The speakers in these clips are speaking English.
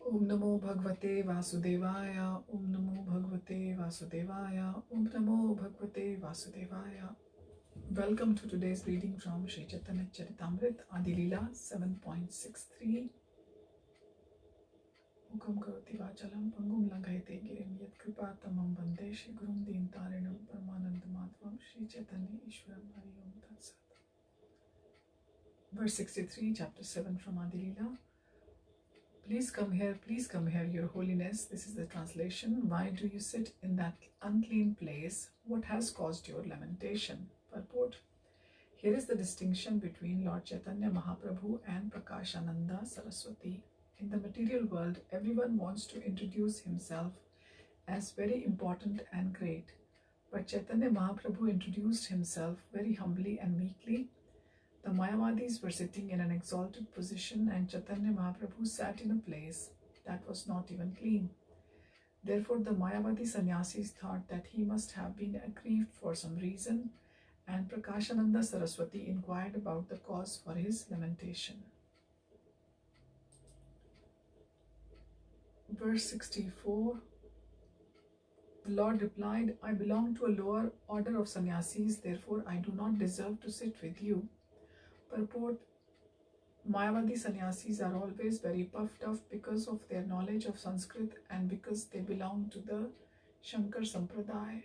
Om Namo Bhagavate Vasudevaya, Om Namo Bhagavate Vasudevaya, Om Namo Bhagavate Vasudevaya. Welcome to today's reading from Sri Chaitanya Charitamrita, Adi Lila 7.63. Mukam karoti vachalam pangum langhayate girim yat kripatamam bande Shri Gurum Deen Tarinam Paramananda Madhavam Shri Chaitanya Ishwaram Hari Om Tat Sat. Verse 63, chapter 7 from Adi Lila. Please come here, your holiness. This is the translation. Why do you sit in that unclean place? What has caused your lamentation? Purport. Here is the distinction between Lord Chaitanya Mahaprabhu and Prakashananda Saraswati. In the material world, everyone wants to introduce himself as very important and great. But Chaitanya Mahaprabhu introduced himself very humbly and meekly. The Mayavadis were sitting in an exalted position, and Chaitanya Mahaprabhu sat in a place that was not even clean. Therefore, the Mayavadi sannyasis thought that he must have been aggrieved for some reason, and Prakashananda Saraswati inquired about the cause for his lamentation. Verse 64. The Lord replied, I belong to a lower order of sannyasis, therefore I do not deserve to sit with you. Purport. Mayavadi sannyasis are always very puffed up because of their knowledge of Sanskrit and because they belong to the Shankar Sampradaya.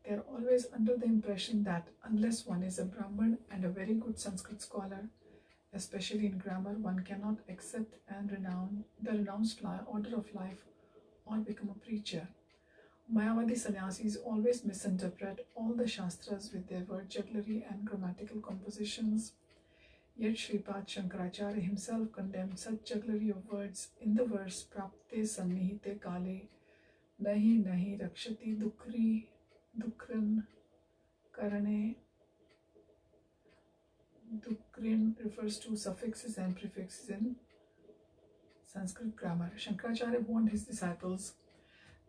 They are always under the impression that unless one is a Brahman and a very good Sanskrit scholar, especially in grammar, one cannot accept and the renounced order of life or become a preacher. Mayavadi sannyasis always misinterpret all the Shastras with their word jugglery and grammatical compositions. Yet Sripad Shankaracharya himself condemned such jugglery of words in the verse Prapte Sannihite Kale Nahi Nahi Rakshati Dukran Karane. Dukrin refers to suffixes and prefixes in Sanskrit grammar. Shankaracharya warned his disciples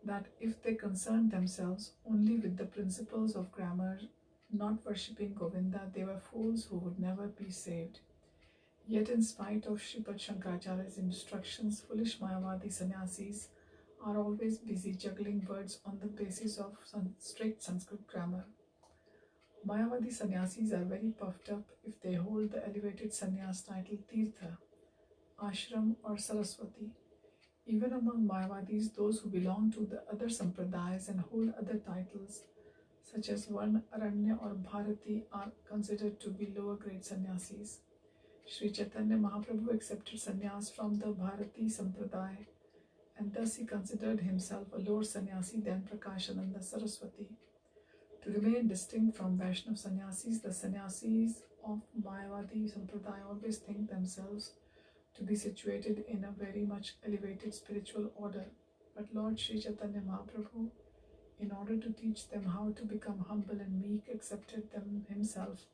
that if they concerned themselves only with the principles of grammar, not worshipping Govinda, they were fools who would never be saved. Yet in spite of Sripad Shankaracharya's instructions, foolish Mayavadi sannyasis are always busy juggling words on the basis of strict Sanskrit grammar. Mayavadi sannyasis are very puffed up if they hold the elevated sannyas title Tirtha, Ashram or Saraswati. Even among Mayavadis, those who belong to the other sampradayas and hold other titles such as Varna, Aranya or Bharati are considered to be lower grade sannyasis. Sri Chaitanya Mahaprabhu accepted sannyas from the Bharati Sampradaya, and thus he considered himself a lower sannyasi than Prakashananda Saraswati. To remain distinct from Vaishnava sannyasis, the sannyasis of Mayavadi Sampradaya always think themselves to be situated in a very much elevated spiritual order. But Lord Sri Chaitanya Mahaprabhu, in order to teach them how to become humble and meek, accepted them himself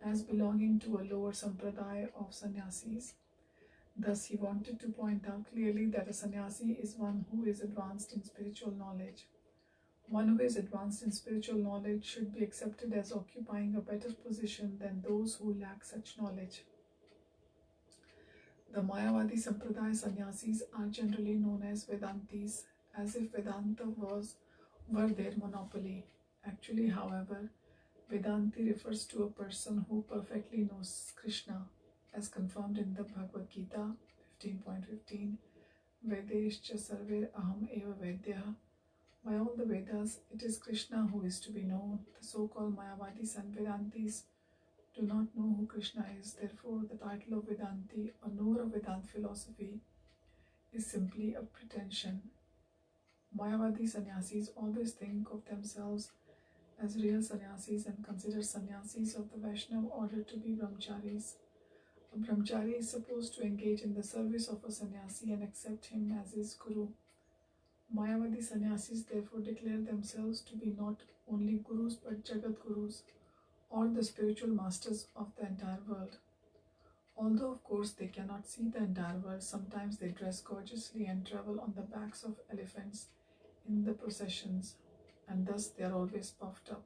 as belonging to a lower sampradaya of sannyasis. Thus, he wanted to point out clearly that a sannyasi is one who is advanced in spiritual knowledge. One who is advanced in spiritual knowledge should be accepted as occupying a better position than those who lack such knowledge. The Mayavadi Sampradaya sannyasis are generally known as Vedantis, as if Vedanta were their monopoly. Actually, however, Vedanti refers to a person who perfectly knows Krishna, as confirmed in the Bhagavad Gita 15.15. Vedescha sarver aham eva vedya. By all the Vedas, it is Krishna who is to be known. The so-called Mayavadis and Vedantis do not know who Krishna is. Therefore, the title of Vedanti or knower of Vedanta philosophy is simply a pretension. Mayavadi sannyasis always think of themselves as real sannyasis and consider sannyasis of the Vaishnava order to be brahmacharis. A brahmachari is supposed to engage in the service of a sannyasi and accept him as his guru. Mayavadi sannyasis therefore declare themselves to be not only gurus but jagat gurus, or the spiritual masters of the entire world. Although of course they cannot see the entire world, sometimes they dress gorgeously and travel on the backs of elephants in the processions, and thus they are always puffed up,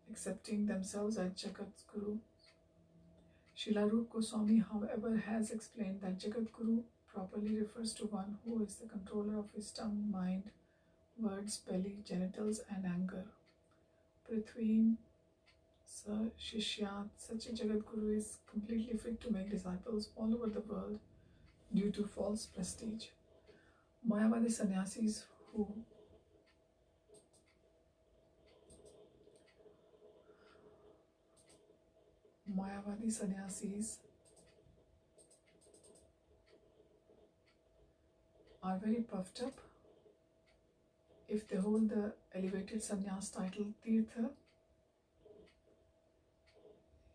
accepting themselves as Jagat's Guru. Srila Goswami, however, has explained that Jagat Guru properly refers to one who is the controller of his tongue, mind, words, belly, genitals, and anger. Prithvim Sa Shishyat, such a Jagat Guru is completely fit to make disciples all over the world due to false prestige. Mayavadi sannyasis are very puffed up if they hold the elevated sannyas title Tirtha.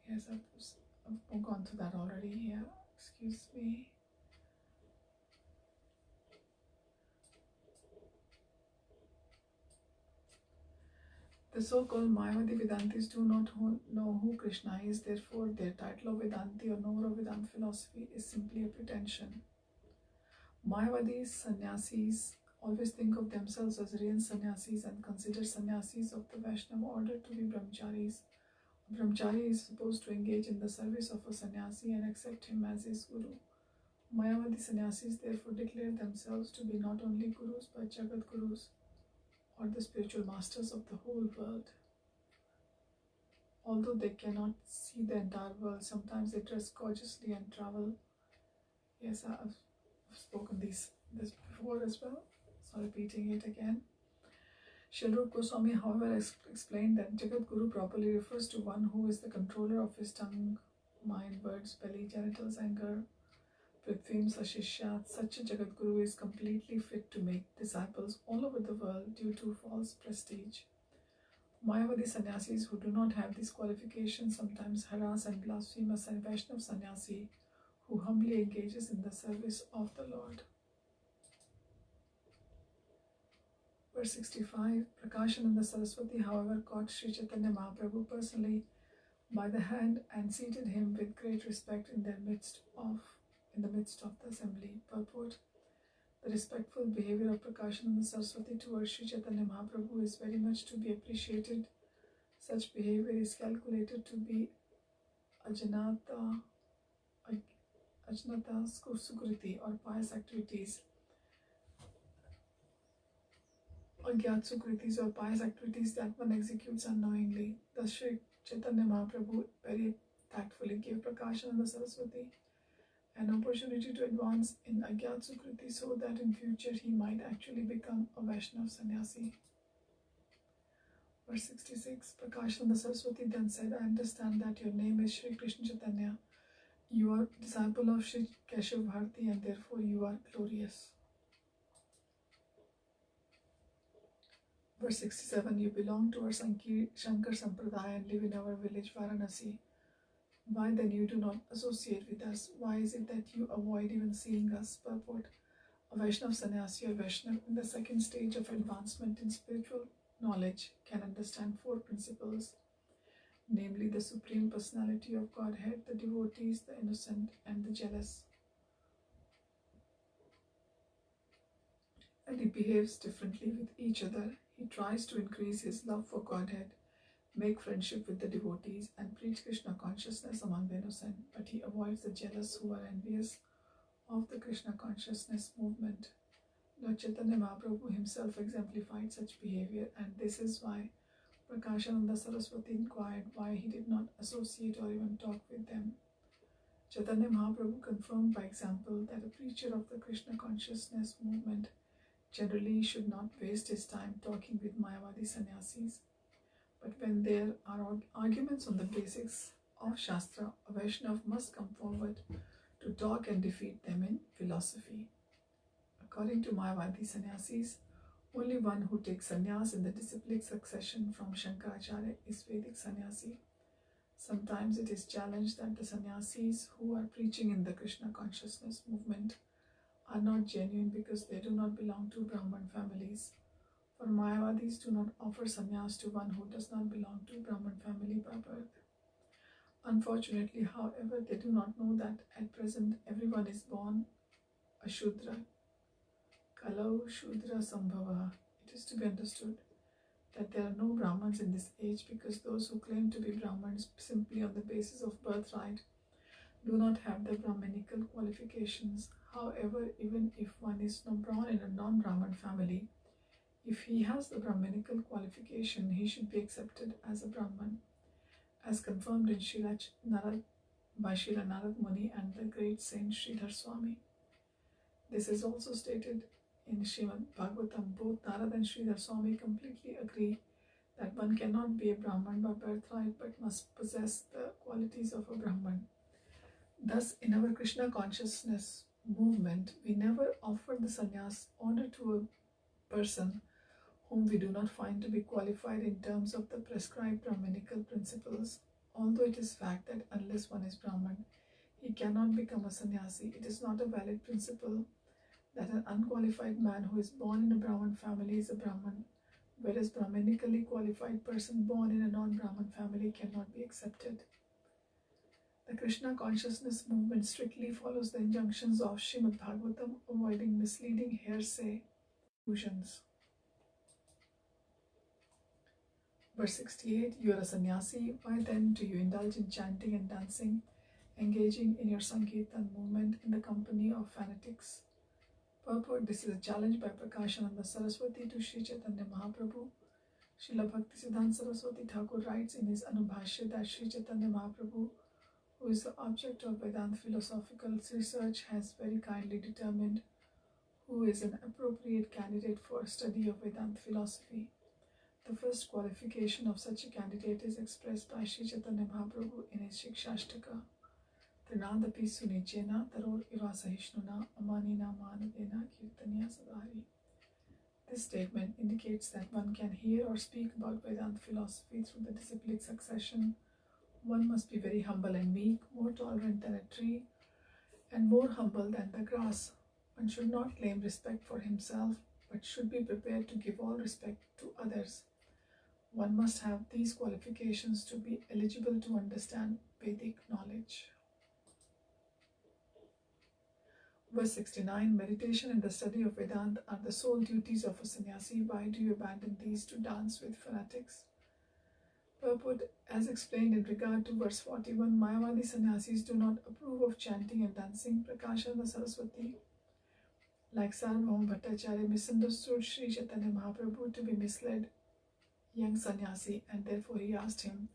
Yes, I've gone through that already here. Excuse me. The so-called Mayavadi Vedantis do not know who Krishna is, therefore their title of Vedanti or knower of Vedanta philosophy is simply a pretension. Mayavadi sannyasis always think of themselves as real sannyasis and consider sannyasis of the Vaishnava order to be brahmacharis. A brahmachari is supposed to engage in the service of a sannyasi and accept him as his guru. Mayavadi sannyasis therefore declare themselves to be not only gurus but Jagat Gurus, or the spiritual masters of the whole world. Although they cannot see the entire world, sometimes they dress gorgeously and travel. Yes, I've spoken this before as well, so repeating it again. Srila Goswami, however, explained that Jagat Guru properly refers to one who is the controller of his tongue, mind, words, belly, genitals, anger. Prithvim Sashishyat, such a Jagat Guru is completely fit to make disciples all over the world due to false prestige. Mayavadi sannyasis who do not have these qualifications sometimes harass and blaspheme a Vaishnava sannyasi who humbly engages in the service of the Lord. Verse 65, Prakashananda Saraswati, however, caught Sri Chaitanya Mahaprabhu personally by the hand and seated him with great respect in the midst of the assembly. Purport: the respectful behavior of Prakashananda Saraswati towards Sri Chaitanya Mahaprabhu is very much to be appreciated. Such behavior is calculated to be ajnata sukriti or pious activities. Agyat sukritis or pious activities that one executes unknowingly. Thus Sri Chaitanya Mahaprabhu very tactfully gave Prakashananda Saraswati an opportunity to advance in Agyat Sukriti so that in future he might actually become a Vaishnava sannyasi. Verse 66, Prakashananda Saraswati then said, I understand that your name is Sri Krishna Chaitanya. You are disciple of Sri Keshav Bharati and therefore you are glorious. Verse 67, you belong to our Shankar Sampradaya and live in our village Varanasi. Why then you do not associate with us? Why is it that you avoid even seeing us? Purport: a Vaishnava sannyasi or Vaishnava in the second stage of advancement in spiritual knowledge can understand four principles, namely the Supreme Personality of Godhead, the devotees, the innocent, and the jealous. And he behaves differently with each other. He tries to increase his love for Godhead, make friendship with the devotees, and preach Krishna consciousness among the innocent, but he avoids the jealous who are envious of the Krishna consciousness movement. Lord Chaitanya Mahaprabhu himself exemplified such behavior, and this is why Prakashananda Saraswati inquired why he did not associate or even talk with them. Chaitanya Mahaprabhu confirmed by example that a preacher of the Krishna consciousness movement generally should not waste his time talking with Mayavadi sannyasis. But when there are arguments on the basics of Shastra, a Vaishnava must come forward to talk and defeat them in philosophy. According to Mayavadi sannyasis, only one who takes sannyas in the disciplic succession from Shankaracharya is Vedic sannyasi. Sometimes it is challenged that the sannyasis who are preaching in the Krishna consciousness movement are not genuine because they do not belong to Brahman families. For Mayavadis do not offer sannyas to one who does not belong to Brahman family by birth. Unfortunately, however, they do not know that at present everyone is born a Shudra. Kalau Shudra Sambhava. It is to be understood that there are no Brahmins in this age because those who claim to be Brahmins simply on the basis of birthright do not have the Brahminical qualifications. However, even if one is not born in a non-Brahman family, if he has the Brahminical qualification, he should be accepted as a Brahman, as confirmed in by Srila Narad Muni and the great saint Sridhar Swami. This is also stated in Srimad Bhagavatam. Both Narad and Sridhar Swami completely agree that one cannot be a Brahman by birthright but must possess the qualities of a Brahman. Thus, in our Krishna consciousness movement, we never offer the sannyas honor to a person whom we do not find to be qualified in terms of the prescribed Brahminical principles. Although it is fact that unless one is Brahman, he cannot become a sannyasi, it is not a valid principle that an unqualified man who is born in a Brahman family is a Brahman, whereas Brahmanically qualified person born in a non-Brahman family cannot be accepted. The Krishna consciousness movement strictly follows the injunctions of Srimad Bhagavatam, avoiding misleading hearsay illusions. Verse 68, you are a sannyasi, why then do you indulge in chanting and dancing, engaging in your Sankirtan movement in the company of fanatics? Purport, this is a challenge by Prakashananda Saraswati to Sri Chaitanya Mahaprabhu. Srila Bhaktisiddhanta Saraswati Thakur writes in his Anubhashya that Sri Chaitanya Mahaprabhu, who is the object of Vedanta philosophical research, has very kindly determined who is an appropriate candidate for study of Vedanta philosophy. The first qualification of such a candidate is expressed by Sri Chaitanya Mahaprabhu in his Shikshashtaka. Trinadapi Sunijena Taror Ivasahishnuna Amanina Manadena Kirtanya Sadari. This statement indicates that one can hear or speak about Vedanta philosophy through the disciplic succession. One must be very humble and meek, more tolerant than a tree, and more humble than the grass. One should not claim respect for himself, but should be prepared to give all respect to others. One must have these qualifications to be eligible to understand Vedic knowledge. Verse 69, meditation and the study of Vedanta are the sole duties of a sannyasi. Why do you abandon these to dance with fanatics? Purport, as explained in regard to verse 41, Mayavadi sannyasis do not approve of chanting and dancing. Prakashananda Saraswati, like Sarvabhauma Bhattacharya, misunderstood Sri Chaitanya Mahaprabhu to be misled young sannyasi, and therefore he asked him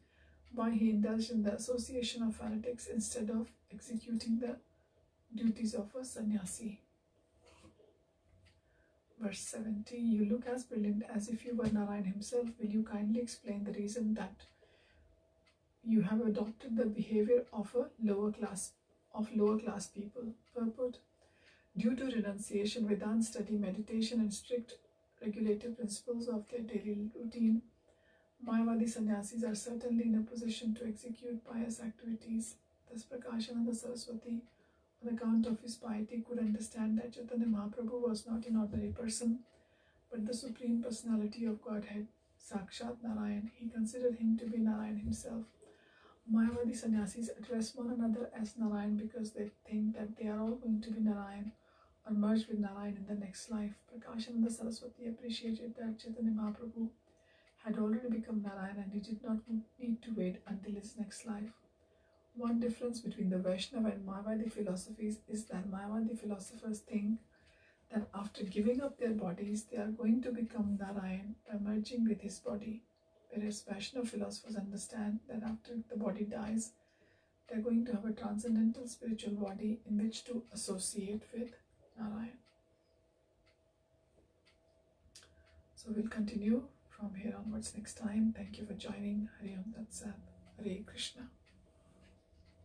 why he indulged in the association of fanatics instead of executing the duties of a sannyasi. Verse 70, you look as brilliant as if you were Narayan himself. Will you kindly explain the reason that you have adopted the behavior of lower class people? Purport, due to renunciation, Vedanta study, meditation and strict regulative principles of their daily routine, Mayavadi sannyasis are certainly in a position to execute pious activities. Thus Prakashananda Saraswati, on account of his piety, could understand that Chaitanya Mahaprabhu was not an ordinary person, but the Supreme Personality of Godhead, Sakshat Narayan. He considered him to be Narayan himself. Mayavadi sannyasis address one another as Narayan because they think that they are all going to be Narayan or merge with Narayan in the next life. Prakashananda Saraswati appreciated that Chaitanya Mahaprabhu had already become Narayan and he did not need to wait until his next life. One difference between the Vaishnava and Mayavadi philosophies is that Mayavadi philosophers think that after giving up their bodies, they are going to become Narayan by merging with his body, whereas Vaishnava philosophers understand that after the body dies, they are going to have a transcendental spiritual body in which to associate with Narayan. So we'll continue from here onwards next time. Thank you for joining. Hari Om Tat Sat. Hare Krishna.